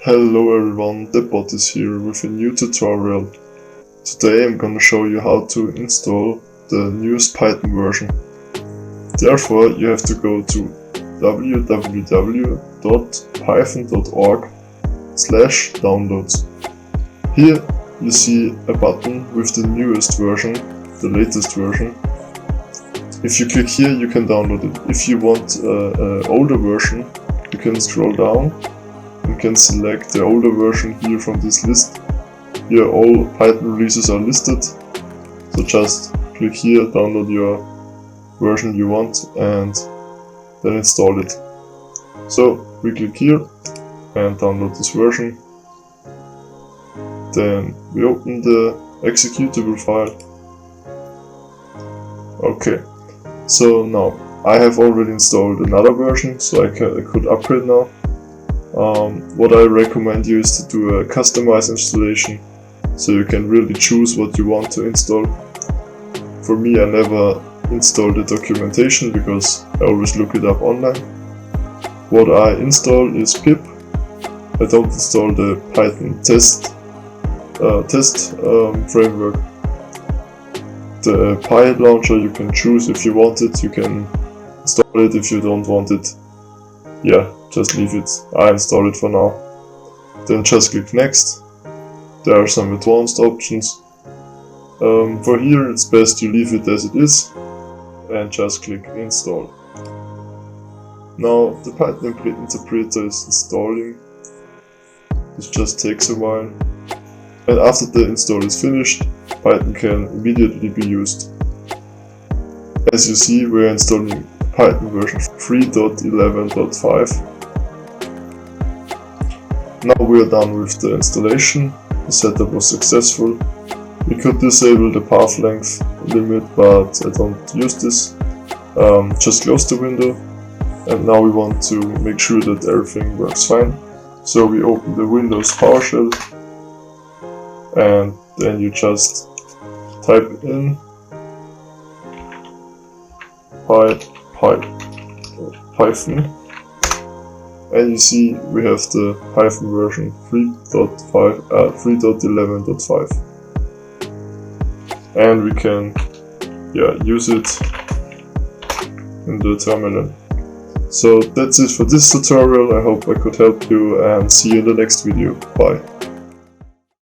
Hello everyone, the bot is here with a new tutorial. Today I'm gonna show you how to install the newest Python version. Therefore, you have to go to www.python.org/downloads. Here you see a button with the newest version, the latest version. If you click here, you can download it. If you want an older version, you can scroll down and can select the older version here from this list. Here all Python releases are listed, so just click here, download your version you want and then install it. So we click here and download this version. Then we open the executable file. Okay, so now I have already installed another version, so I could upgrade now. What I recommend you is to do a customized installation, so you can really choose what you want to install. For me, I never install the documentation because I always look it up online. What I install is pip. I don't install the Python test framework. The Py launcher you can choose if you want it, you can install it. If you don't want it, yeah, just leave it. I install it for now. Then just click next. There are some advanced options. For here it's best you leave it as it is and just click install. Now the Python interpreter is installing. This just takes a while. And after the install is finished, Python can immediately be used. As you see, we are installing Python version 3.11.5. Now we are done with the installation. The setup was successful. We could disable the path length limit, but I don't use this. Just close the window. And now we want to make sure that everything works fine. So we open the Windows PowerShell and then you just type in Python, and you see we have the Python version 3.11.5, and we can use it in the terminal. So that's it for this tutorial. I hope I could help you and see you in the next video. Bye.